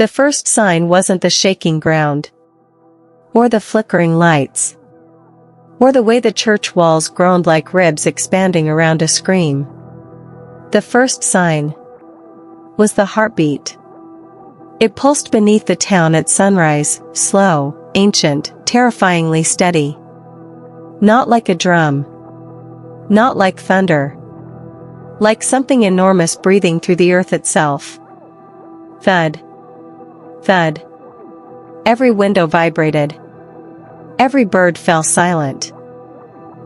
The first sign wasn't the shaking ground, or the flickering lights, or the way the church walls groaned like ribs expanding around a scream. The first sign was the heartbeat. It pulsed beneath the town at sunrise, slow, ancient, terrifyingly steady. Not like a drum. Not like thunder. Like something enormous breathing through the earth itself. Thud. Thud. Every window vibrated. Every bird fell silent.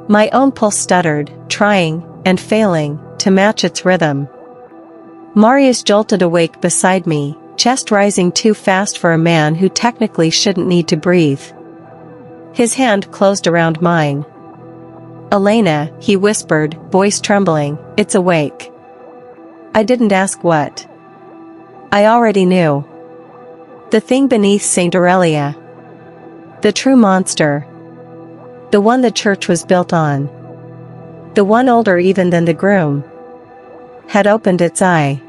My own pulse stuttered, trying, and failing, to match its rhythm. Marius jolted awake beside me, chest rising too fast for a man who technically shouldn't need to breathe. His hand closed around mine. "Elena," he whispered, voice trembling, "it's awake." I didn't ask what. I already knew. The thing beneath St. Aurelia. The true monster. The one the church was built on. The one older even than the groom. Had opened its eye.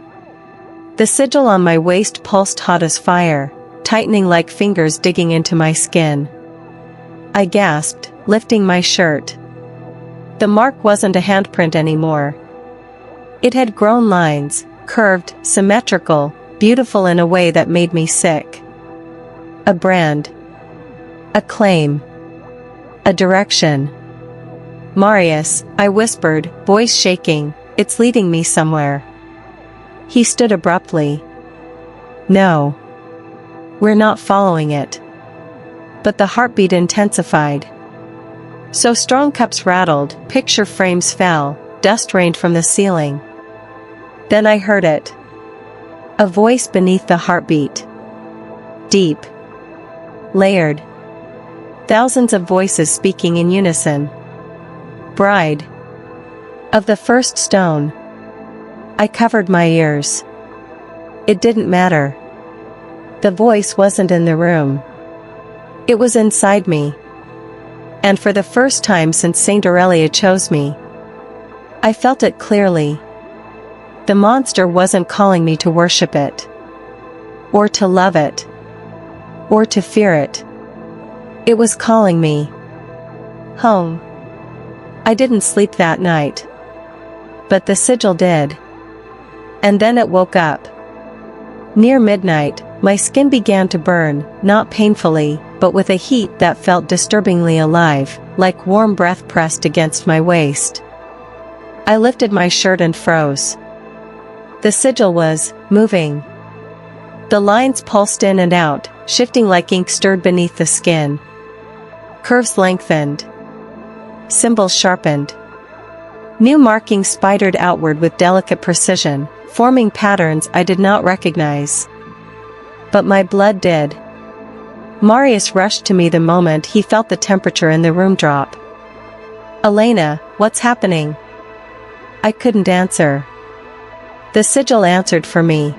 The sigil on my waist pulsed hot as fire, tightening like fingers digging into my skin. I gasped, lifting my shirt. The mark wasn't a handprint anymore. It had grown lines, curved, symmetrical, beautiful in a way that made me sick. A brand. A claim. A direction. "Marius," I whispered, voice shaking, "it's leading me somewhere." He stood abruptly. "No. We're not following it." But the heartbeat intensified. So strong cups rattled, picture frames fell, dust rained from the ceiling. Then I heard it. A voice beneath the heartbeat. Deep. Layered. Thousands of voices speaking in unison. "Bride. Of the first stone." I covered my ears. It didn't matter. The voice wasn't in the room. It was inside me. And for the first time since St. Aurelia chose me, I felt it clearly. The monster wasn't calling me to worship it. Or to love it. Or to fear it. It was calling me home. I didn't sleep that night. But the sigil did. And then it woke up. Near midnight, my skin began to burn, not painfully, but with a heat that felt disturbingly alive, like warm breath pressed against my waist. I lifted my shirt and froze. The sigil was moving. The lines pulsed in and out, shifting like ink stirred beneath the skin. Curves lengthened. Symbols sharpened. New markings spidered outward with delicate precision, forming patterns I did not recognize. But my blood did. Marius rushed to me the moment he felt the temperature in the room drop. "Elena, what's happening?" I couldn't answer. The sigil answered for me.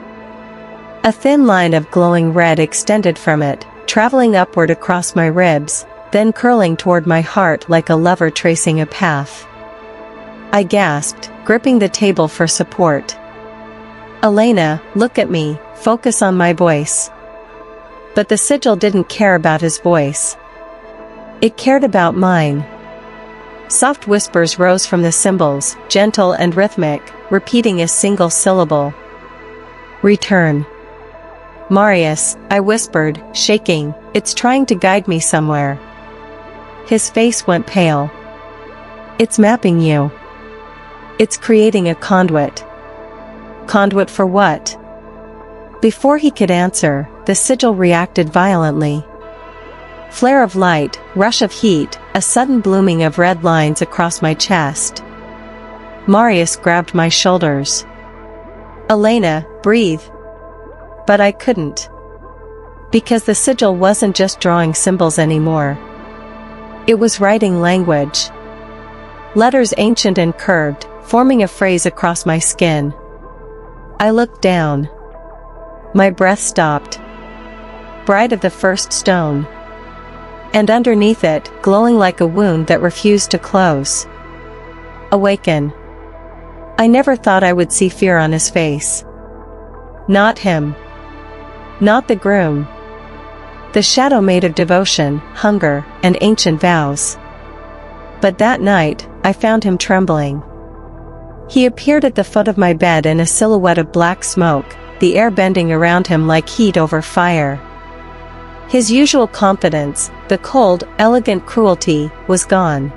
A thin line of glowing red extended from it, traveling upward across my ribs, then curling toward my heart like a lover tracing a path. I gasped, gripping the table for support. "Elena, look at me, focus on my voice." But the sigil didn't care about his voice. It cared about mine. Soft whispers rose from the symbols, gentle and rhythmic, repeating a single syllable. "Return." "Marius," I whispered, shaking, "it's trying to guide me somewhere." His face went pale. "It's mapping you. It's creating a conduit." "Conduit for what?" Before he could answer, the sigil reacted violently. Flare of light, rush of heat, a sudden blooming of red lines across my chest. Marius grabbed my shoulders. "Elena, breathe." But I couldn't. Because the sigil wasn't just drawing symbols anymore. It was writing language. Letters ancient and curved, forming a phrase across my skin. I looked down. My breath stopped. "Bride of the first stone." And underneath it, glowing like a wound that refused to close. "Awaken." I never thought I would see fear on his face. Not him. Not the groom. The shadow made of devotion, hunger, and ancient vows. But that night, I found him trembling. He appeared at the foot of my bed in a silhouette of black smoke, the air bending around him like heat over fire. His usual confidence, the cold, elegant cruelty, was gone.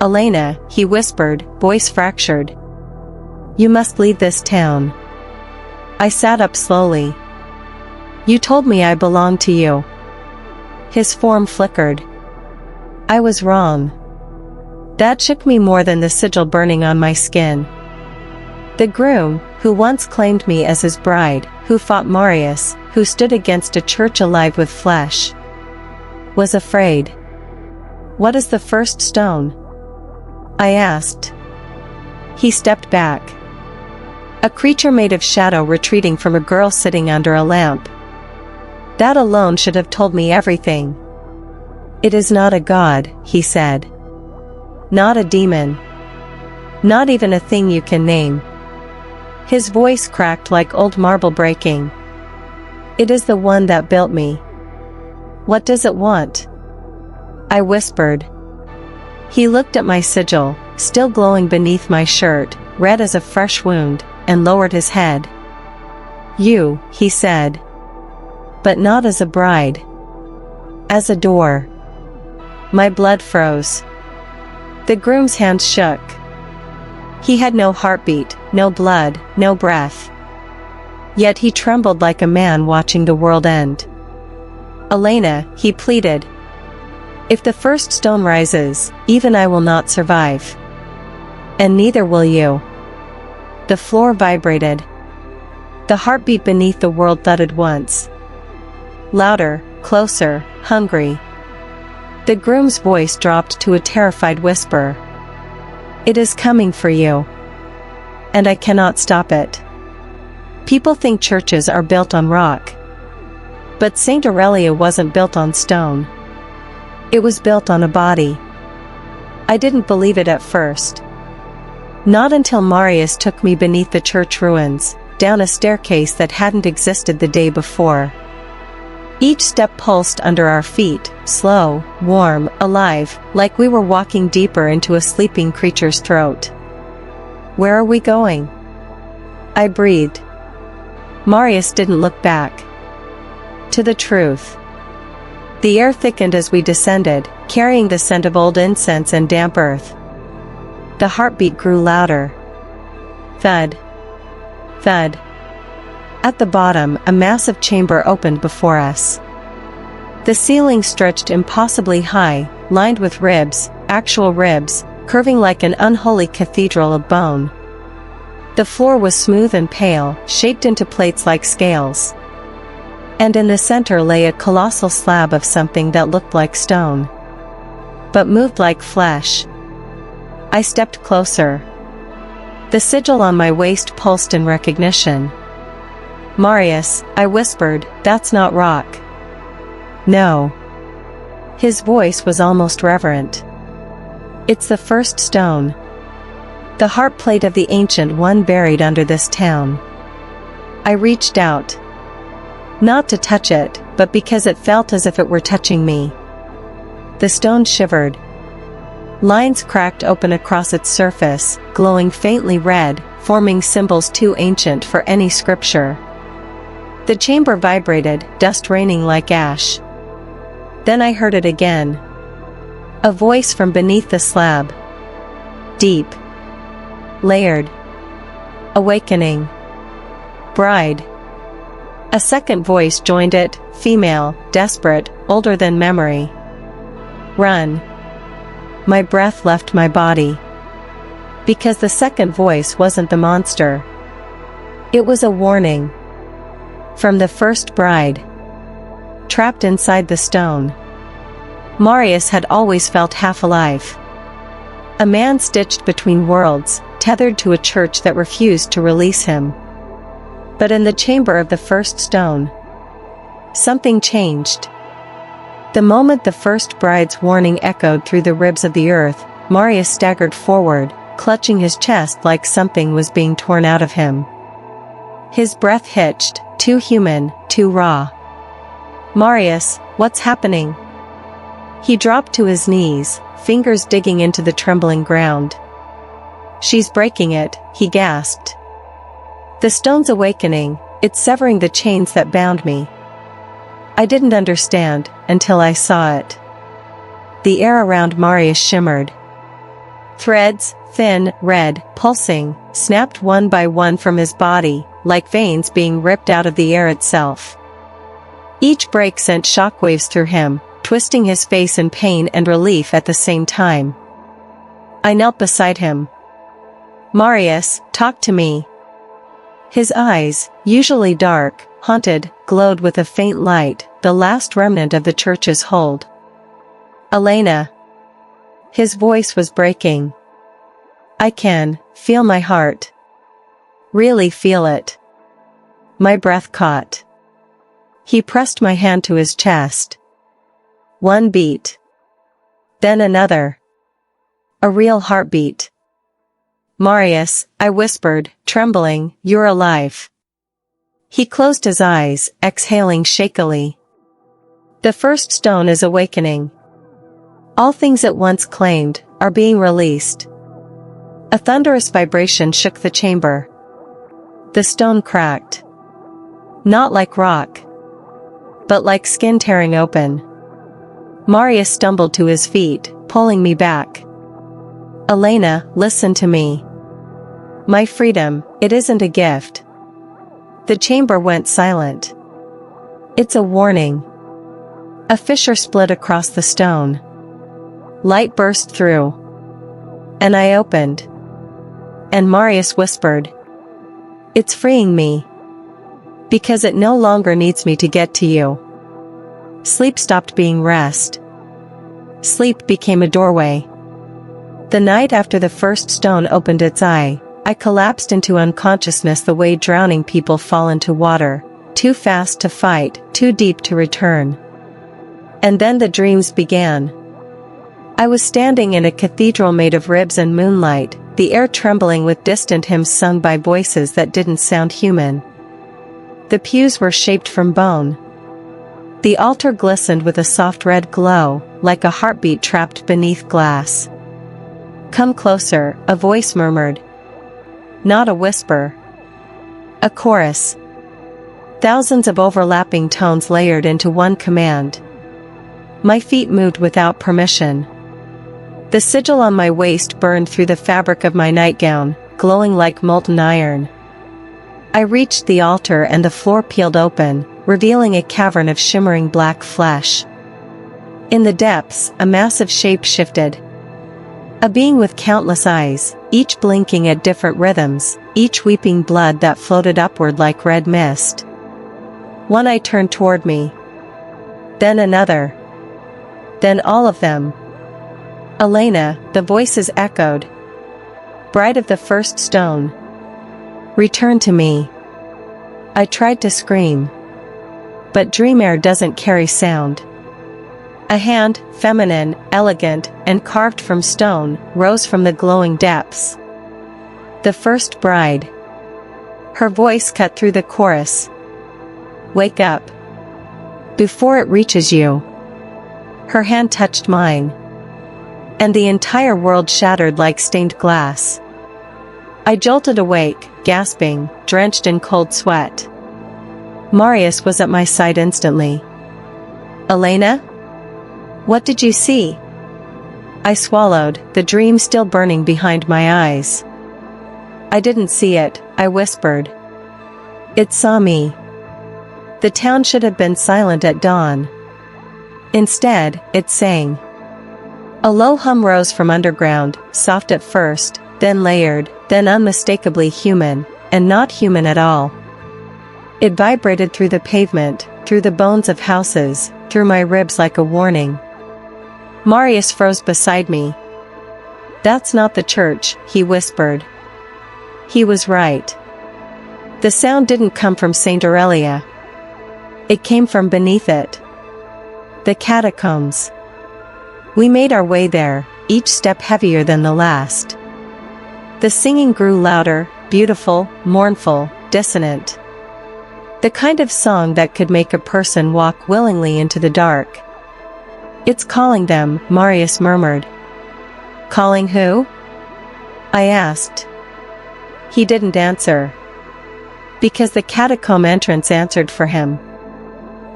"Elena," he whispered, voice fractured. "You must leave this town." I sat up slowly. "You told me I belonged to you." His form flickered. I was wrong. That shook me more than the sigil burning on my skin. The groom, who once claimed me as his bride, who fought Marius, who stood against a church alive with flesh, was afraid. "What is the first stone?" I asked. He stepped back. A creature made of shadow retreating from a girl sitting under a lamp. That alone should have told me everything. "It is not a god," he said. "Not a demon. Not even a thing you can name." His voice cracked like old marble breaking. "It is the one that built me." "What does it want?" I whispered. He looked at my sigil, still glowing beneath my shirt, red as a fresh wound, and lowered his head. "You," he said. "But not as a bride. As a door." My blood froze. The groom's hands shook. He had no heartbeat, no blood, no breath. Yet he trembled like a man watching the world end. "Elena," he pleaded. "If the first stone rises, even I will not survive. And neither will you." The floor vibrated. The heartbeat beneath the world thudded once. Louder, closer, hungry. The groom's voice dropped to a terrified whisper. "It is coming for you. And I cannot stop it." People think churches are built on rock. But Saint Aurelia wasn't built on stone. It was built on a body. I didn't believe it at first. Not until Marius took me beneath the church ruins, down a staircase that hadn't existed the day before. Each step pulsed under our feet, slow, warm, alive, like we were walking deeper into a sleeping creature's throat. "Where are we going?" I breathed. Marius didn't look back. "To the truth." The air thickened as we descended, carrying the scent of old incense and damp earth. The heartbeat grew louder. Thud. Thud. At the bottom, a massive chamber opened before us. The ceiling stretched impossibly high, lined with ribs, actual ribs, curving like an unholy cathedral of bone. The floor was smooth and pale, shaped into plates like scales. And in the center lay a colossal slab of something that looked like stone, but moved like flesh. I stepped closer. The sigil on my waist pulsed in recognition. "Marius," I whispered, "that's not rock." "No." His voice was almost reverent. "It's the first stone. The heart plate of the ancient one buried under this town." I reached out. Not to touch it, but because it felt as if it were touching me. The stone shivered. Lines cracked open across its surface, glowing faintly red, forming symbols too ancient for any scripture. The chamber vibrated, dust raining like ash. Then I heard it again. A voice from beneath the slab. Deep. Layered. Awakening. Bride. A second voice joined it, female, desperate, older than memory. Run. My breath left my body. Because the second voice wasn't the monster. It was a warning. From the first bride. Trapped inside the stone. Marius had always felt half alive. A man stitched between worlds, tethered to a church that refused to release him. But in the chamber of the first stone, something changed. The moment the first bride's warning echoed through the ribs of the earth, Marius staggered forward, clutching his chest like something was being torn out of him. His breath hitched, too human, too raw. "Marius, what's happening?" He dropped to his knees, fingers digging into the trembling ground. "She's breaking it," he gasped. "The stone's awakening, it's severing the chains that bound me." I didn't understand, until I saw it. The air around Marius shimmered. Threads, thin, red, pulsing, snapped one by one from his body, like veins being ripped out of the air itself. Each break sent shockwaves through him, twisting his face in pain and relief at the same time. I knelt beside him. "Marius, talk to me." His eyes, usually dark, haunted, glowed with a faint light, the last remnant of the church's hold. "Elena." His voice was breaking. "I can feel my heart. Really feel it." My breath caught. He pressed my hand to his chest. One beat. Then another. A real heartbeat. "Marius," I whispered, trembling, "you're alive." He closed his eyes, exhaling shakily. "The first stone is awakening. All things it once claimed are being released." A thunderous vibration shook the chamber. The stone cracked. Not like rock, but like skin tearing open. Marius stumbled to his feet, pulling me back. "Elena, listen to me. My freedom, it isn't a gift." The chamber went silent. "It's a warning." A fissure split across the stone. Light burst through. And I opened. And Marius whispered, "It's freeing me. Because it no longer needs me to get to you." Sleep stopped being rest. Sleep became a doorway. The night after the first stone opened its eye, I collapsed into unconsciousness the way drowning people fall into water, too fast to fight, too deep to return. And then the dreams began. I was standing in a cathedral made of ribs and moonlight, the air trembling with distant hymns sung by voices that didn't sound human. The pews were shaped from bone. The altar glistened with a soft red glow, like a heartbeat trapped beneath glass. "Come closer," a voice murmured. Not a whisper. A chorus. Thousands of overlapping tones layered into one command. My feet moved without permission. The sigil on my waist burned through the fabric of my nightgown, glowing like molten iron. I reached the altar and the floor peeled open, revealing a cavern of shimmering black flesh. In the depths, a massive shape shifted. A being with countless eyes, each blinking at different rhythms, each weeping blood that floated upward like red mist. One eye turned toward me. Then another. Then all of them. "Elena," the voices echoed. "Bride of the first stone. Return to me." I tried to scream. But dream air doesn't carry sound. A hand, feminine, elegant, and carved from stone, rose from the glowing depths. The first bride. Her voice cut through the chorus. "Wake up. Before it reaches you." Her hand touched mine. And the entire world shattered like stained glass. I jolted awake, gasping, drenched in cold sweat. Marius was at my side instantly. "Elena? What did you see?" I swallowed, the dream still burning behind my eyes. "I didn't see it," I whispered. "It saw me." The town should have been silent at dawn. Instead, it sang. A low hum rose from underground, soft at first, then layered, then unmistakably human, and not human at all. It vibrated through the pavement, through the bones of houses, through my ribs like a warning. Marius froze beside me. "That's not the church," he whispered. He was right. The sound didn't come from St. Aurelia. It came from beneath it. The catacombs. We made our way there, each step heavier than the last. The singing grew louder, beautiful, mournful, dissonant. The kind of song that could make a person walk willingly into the dark. It's calling them, Marius murmured. Calling who? I asked. He didn't answer. Because the catacomb entrance answered for him.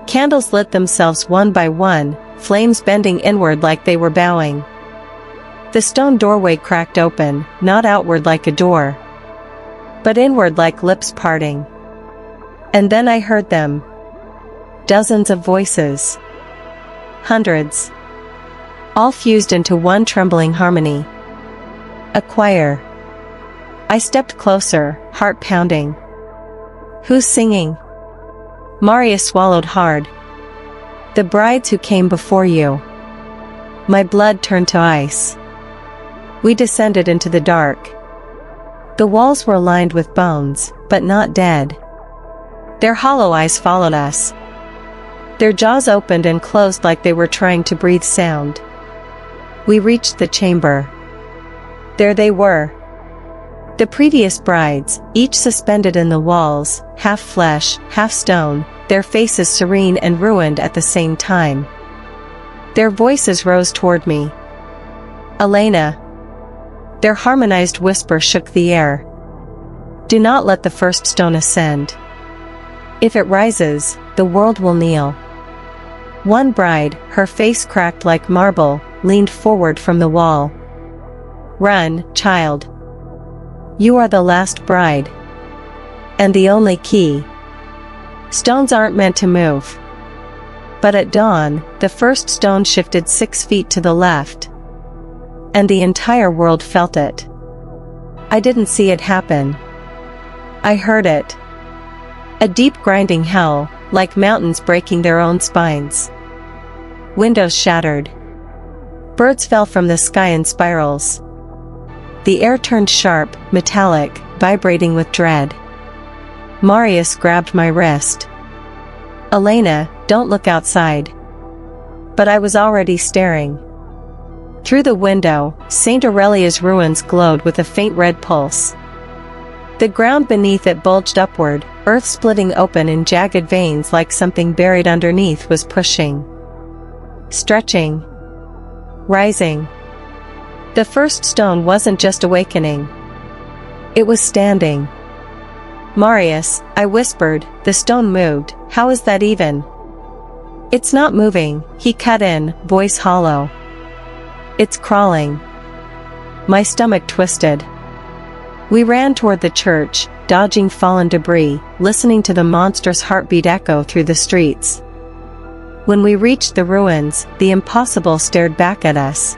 Candles lit themselves one by one, flames bending inward like they were bowing. The stone doorway cracked open, not outward like a door, but inward like lips parting. And then I heard them. Dozens of voices. Hundreds. All fused into one trembling harmony. A choir. I stepped closer, heart pounding. Who's singing? Marius swallowed hard. The brides who came before you. My blood turned to ice. We descended into the dark. The walls were lined with bones, but not dead. Their hollow eyes followed us. Their jaws opened and closed like they were trying to breathe sound. We reached the chamber. There they were. The previous brides, each suspended in the walls, half flesh, half stone, their faces serene and ruined at the same time. Their voices rose toward me. Elena. Their harmonized whisper shook the air. Do not let the first stone ascend. If it rises, the world will kneel. One bride, her face cracked like marble, leaned forward from the wall. Run, child. You are the last bride. And the only key. Stones aren't meant to move. But at dawn, the first stone shifted 6 feet to the left. And the entire world felt it. I didn't see it happen. I heard it. A deep grinding hell, like mountains breaking their own spines. Windows shattered. Birds fell from the sky in spirals. The air turned sharp, metallic, vibrating with dread. Marius grabbed my wrist. Elena, don't look outside. But I was already staring. Through the window, St. Aurelia's ruins glowed with a faint red pulse. The ground beneath it bulged upward, earth splitting open in jagged veins like something buried underneath was pushing. Stretching. Rising. The first stone wasn't just awakening. It was standing. Marius, I whispered, the stone moved, how is that even? It's not moving, he cut in, voice hollow. It's crawling. My stomach twisted. We ran toward the church, dodging fallen debris, listening to the monstrous heartbeat echo through the streets. When we reached the ruins, the impossible stared back at us.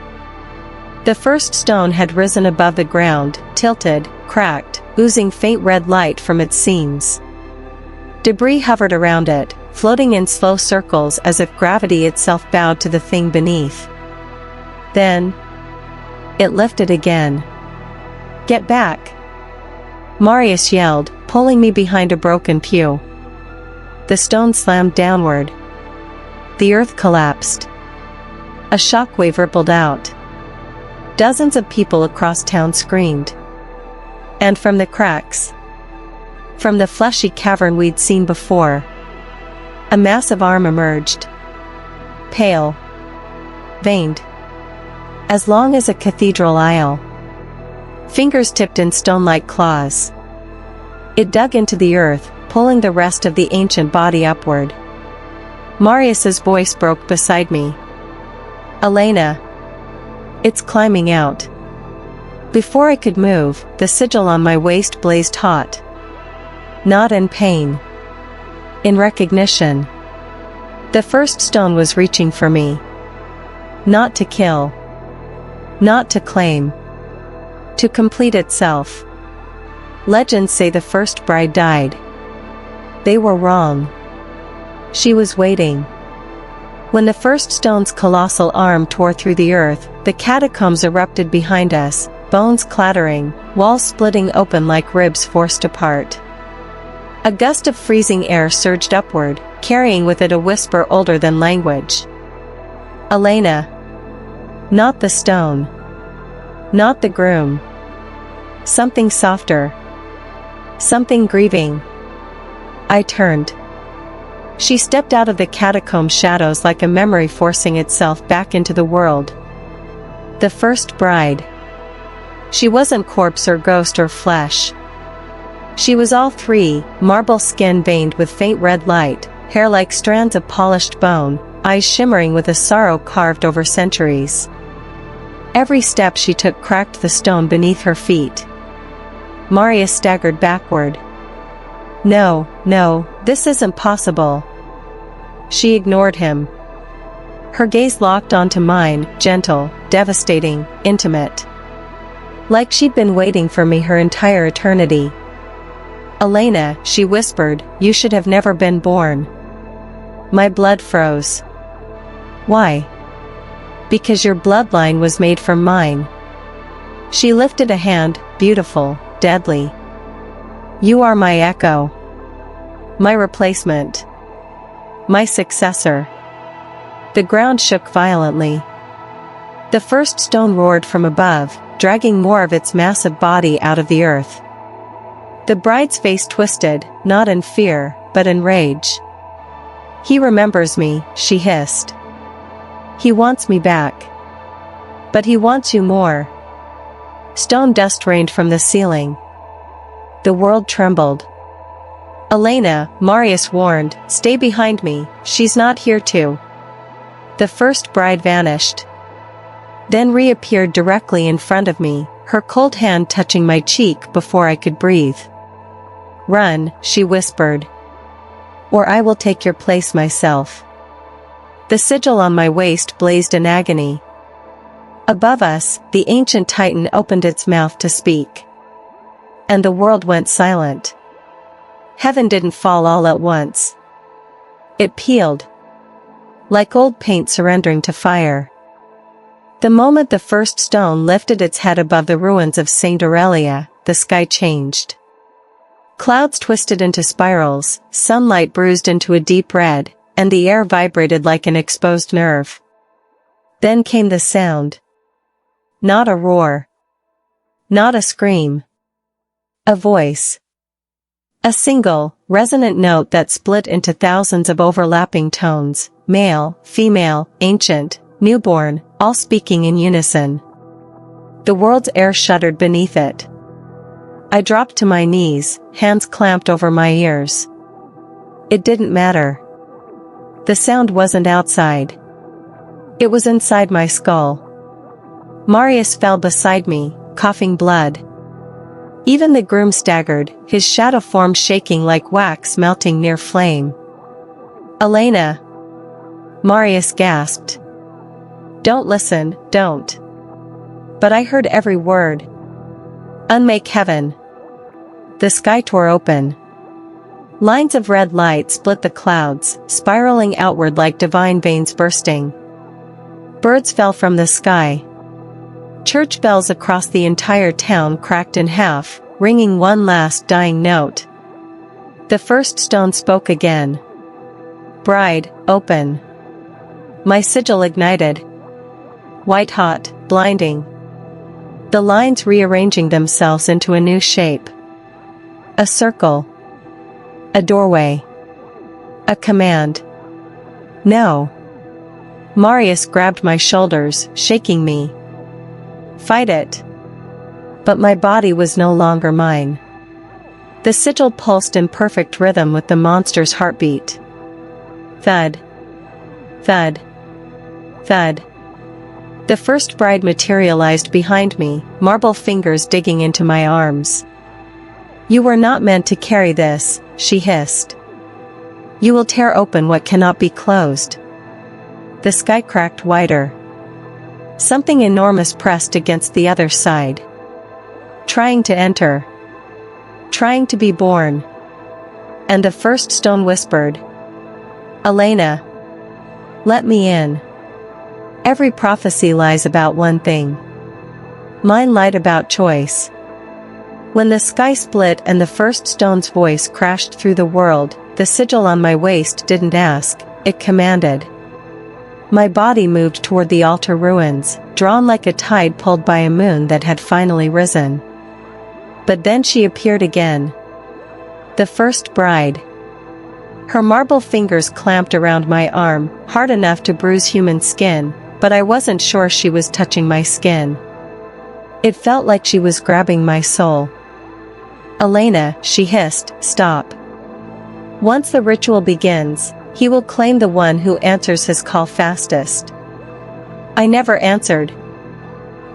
The first stone had risen above the ground, tilted, cracked, oozing faint red light from its seams. Debris hovered around it, floating in slow circles as if gravity itself bowed to the thing beneath. Then, it lifted again. Get back! Marius yelled, pulling me behind a broken pew. The stone slammed downward. The earth collapsed. A shockwave rippled out. Dozens of people across town screamed. And from the cracks, from the fleshy cavern we'd seen before, a massive arm emerged. Pale. Veined. As long as a cathedral aisle. Fingers tipped in stone-like claws. It dug into the earth, pulling the rest of the ancient body upward. Marius's voice broke beside me. Elena. It's climbing out. Before I could move, the sigil on my waist blazed hot. Not in pain. In recognition. The first stone was reaching for me. Not to kill. Not to claim. To complete itself. Legends say the first bride died. They were wrong. She was waiting. When the first stone's colossal arm tore through the earth, the catacombs erupted behind us, bones clattering, walls splitting open like ribs forced apart. A gust of freezing air surged upward, carrying with it a whisper older than language. Elena. Not the stone. Not the groom. Something softer. Something grieving. I turned. She stepped out of the catacomb shadows like a memory forcing itself back into the world. The first bride. She wasn't corpse or ghost or flesh. She was all three, marble skin veined with faint red light, hair like strands of polished bone, eyes shimmering with a sorrow carved over centuries. Every step she took cracked the stone beneath her feet. Marius staggered backward. No, no, this isn't possible. She ignored him. Her gaze locked onto mine, gentle, devastating, intimate. Like she'd been waiting for me her entire eternity. Elena, she whispered, you should have never been born. My blood froze. Why? Because your bloodline was made from mine. She lifted a hand, beautiful, deadly. You are my echo. My replacement. My successor. The ground shook violently. The first stone roared from above, dragging more of its massive body out of the earth. The bride's face twisted, not in fear, but in rage. He remembers me, she hissed. He wants me back. But he wants you more. Stone dust rained from the ceiling. The world trembled. Elena, Marius warned, stay behind me, she's not here to. The first bride vanished. Then reappeared directly in front of me, her cold hand touching my cheek before I could breathe. Run, she whispered. Or I will take your place myself. The sigil on my waist blazed in agony. Above us, the ancient titan opened its mouth to speak. And the world went silent. Heaven didn't fall all at once. It peeled. Like old paint surrendering to fire. The moment the first stone lifted its head above the ruins of Saint Aurelia, the sky changed. Clouds twisted into spirals, sunlight bruised into a deep red, and the air vibrated like an exposed nerve. Then came the sound. Not a roar. Not a scream. A voice. A single, resonant note that split into thousands of overlapping tones, male, female, ancient, newborn, all speaking in unison. The world's air shuddered beneath it. I dropped to my knees, hands clamped over my ears. It didn't matter. The sound wasn't outside. It was inside my skull. Marius fell beside me, coughing blood. Even the groom staggered, his shadow form shaking like wax melting near flame. Elena. Marius gasped. Don't listen, don't. But I heard every word. Unmake heaven. The sky tore open. Lines of red light split the clouds, spiraling outward like divine veins bursting. Birds fell from the sky. Church bells across the entire town cracked in half, ringing one last dying note. The first stone spoke again. Bride, open. My sigil ignited. White hot, blinding. The lines rearranging themselves into a new shape. A circle. A doorway. A command. No. Marius grabbed my shoulders, shaking me. Fight it. But my body was no longer mine. The sigil pulsed in perfect rhythm with the monster's heartbeat. Thud. Thud. Thud. The first bride materialized behind me, marble fingers digging into my arms. You were not meant to carry this, she hissed. You will tear open what cannot be closed. The sky cracked wider. Something enormous pressed against the other side. Trying to enter. Trying to be born. And the first stone whispered. Elena. Let me in. Every prophecy lies about one thing. Mine lied about choice. When the sky split and the first stone's voice crashed through the world, the sigil on my waist didn't ask, it commanded. My body moved toward the altar ruins, drawn like a tide pulled by a moon that had finally risen. But then she appeared again. The first bride. Her marble fingers clamped around my arm, hard enough to bruise human skin, but I wasn't sure she was touching my skin. It felt like she was grabbing my soul. "Elena," she hissed, "stop. Once the ritual begins, he will claim the one who answers his call fastest." I never answered.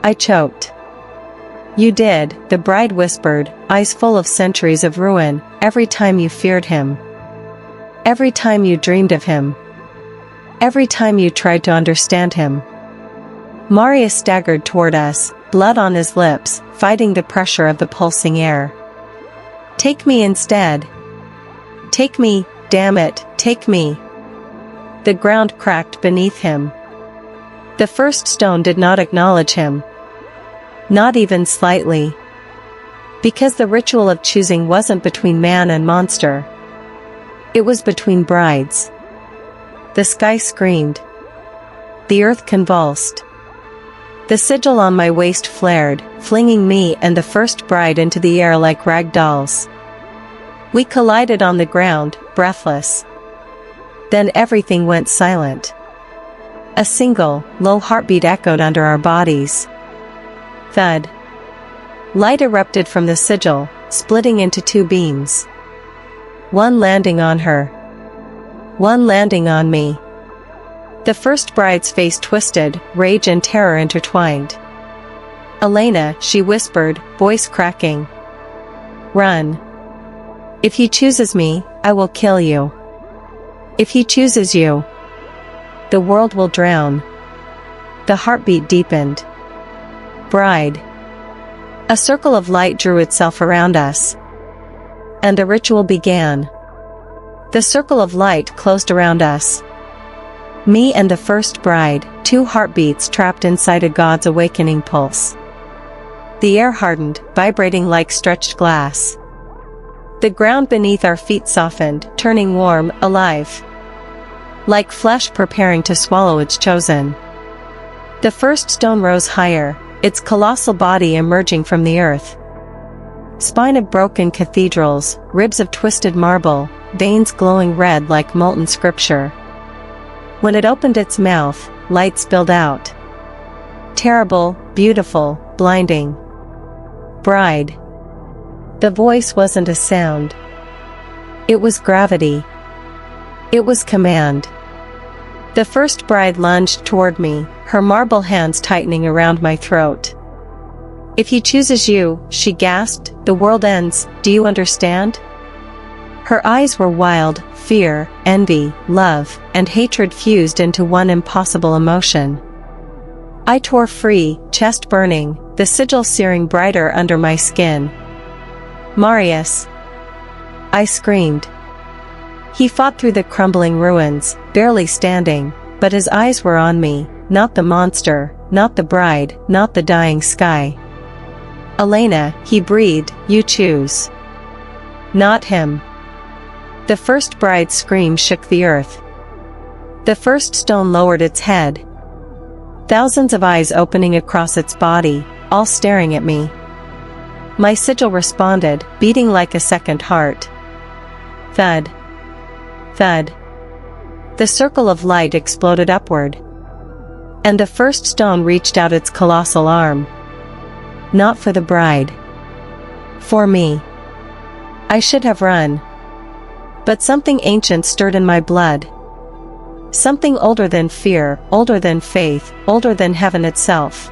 I choked. "You did," the bride whispered, eyes full of centuries of ruin, "every time you feared him. Every time you dreamed of him. Every time you tried to understand him." Marius staggered toward us, blood on his lips, fighting the pressure of the pulsing air. "Take me instead. Take me, damn it, take me." The ground cracked beneath him. The first stone did not acknowledge him. Not even slightly. Because the ritual of choosing wasn't between man and monster. It was between brides. The sky screamed. The earth convulsed. The sigil on my waist flared, flinging me and the first bride into the air like rag dolls. We collided on the ground, breathless. Then everything went silent. A single, low heartbeat echoed under our bodies. Thud. Light erupted from the sigil, splitting into two beams. One landing on her. One landing on me. The first bride's face twisted, rage and terror intertwined. "Elena," she whispered, voice cracking. "Run. If he chooses me, I will kill you. If he chooses you, the world will drown." The heartbeat deepened. Bride. A circle of light drew itself around us. And a ritual began. The circle of light closed around us. Me and the first bride, two heartbeats trapped inside a god's awakening pulse. The air hardened, vibrating like stretched glass. The ground beneath our feet softened, turning warm, alive. Like flesh preparing to swallow its chosen. The first stone rose higher, its colossal body emerging from the earth. Spine of broken cathedrals, ribs of twisted marble, veins glowing red like molten scripture. When it opened its mouth, light spilled out. Terrible, beautiful, blinding. Bride. The voice wasn't a sound. It was gravity. It was command. The first bride lunged toward me, her marble hands tightening around my throat. "If he chooses you," she gasped, "the world ends, do you understand?" Her eyes were wild, fear, envy, love, and hatred fused into one impossible emotion. I tore free, chest burning, the sigil searing brighter under my skin. "Marius!" I screamed. He fought through the crumbling ruins, barely standing, but his eyes were on me, not the monster, not the bride, not the dying sky. "Elena," he breathed, "you choose." Not him. The first bride's scream shook the earth. The first stone lowered its head. Thousands of eyes opening across its body, all staring at me. My sigil responded, beating like a second heart. Thud. Thud. The circle of light exploded upward. And the first stone reached out its colossal arm. Not for the bride. For me. I should have run. But something ancient stirred in my blood. Something older than fear, older than faith, older than heaven itself.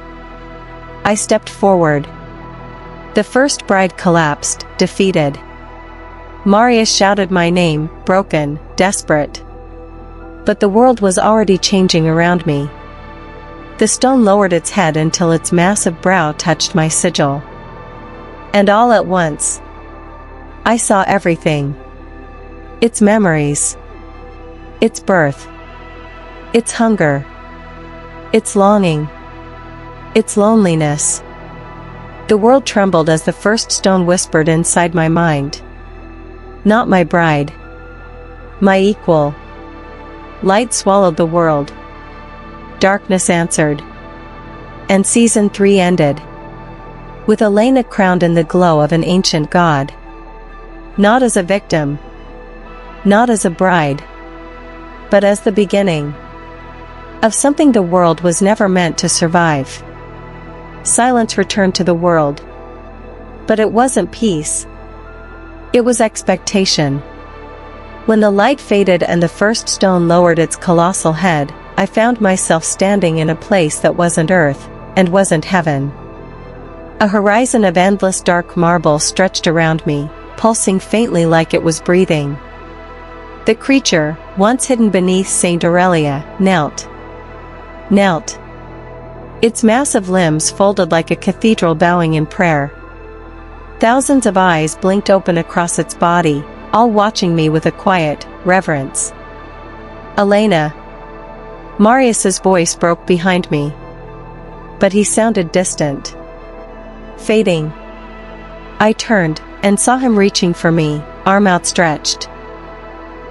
I stepped forward. The first bride collapsed, defeated. Marius shouted my name, broken, desperate. But the world was already changing around me. The stone lowered its head until its massive brow touched my sigil. And all at once, I saw everything. Its memories. Its birth. Its hunger. Its longing. Its loneliness. The world trembled as the first stone whispered inside my mind. Not my bride. My equal. Light swallowed the world. Darkness answered. And season 3 ended. With Elena crowned in the glow of an ancient god. Not as a victim. not as a bride, but as the beginning of something the world was never meant to survive. Silence returned to the world. But it wasn't peace. It was expectation. When the light faded and the first stone lowered its colossal head, I found myself standing in a place that wasn't earth, and wasn't heaven. A horizon of endless dark marble stretched around me, pulsing faintly like it was breathing. The creature, once hidden beneath Saint Aurelia, knelt. Its massive limbs folded like a cathedral bowing in prayer. Thousands of eyes blinked open across its body, all watching me with a quiet reverence. "Elena." Marius's voice broke behind me. But he sounded distant. Fading. I turned, and saw him reaching for me, arm outstretched.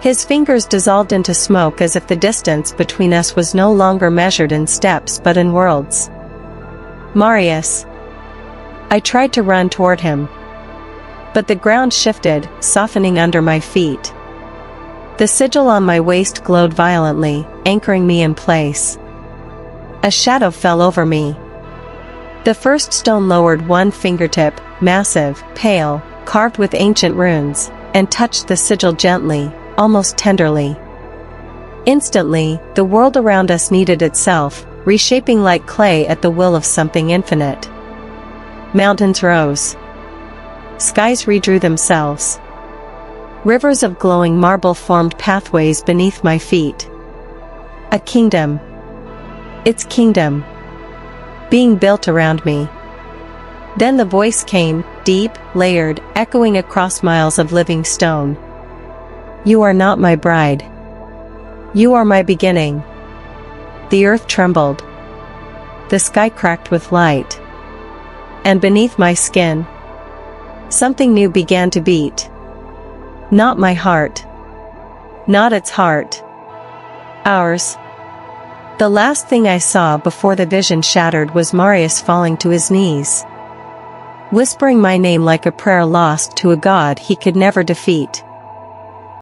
His fingers dissolved into smoke as if the distance between us was no longer measured in steps but in worlds. "Marius." I tried to run toward him. But the ground shifted, softening under my feet. The sigil on my waist glowed violently, anchoring me in place. A shadow fell over me. The first stone lowered one fingertip, massive, pale, carved with ancient runes, and touched the sigil gently, almost tenderly. Instantly, the world around us kneaded itself, reshaping like clay at the will of something infinite. Mountains rose. Skies redrew themselves. Rivers of glowing marble formed pathways beneath my feet. A kingdom. Its kingdom. Being built around me. Then the voice came, deep, layered, echoing across miles of living stone. "You are not my bride. You are my beginning." The earth trembled. The sky cracked with light. And beneath my skin, something new began to beat. Not my heart. Not its heart. Ours. The last thing I saw before the vision shattered was Marius falling to his knees, whispering my name like a prayer lost to a god he could never defeat.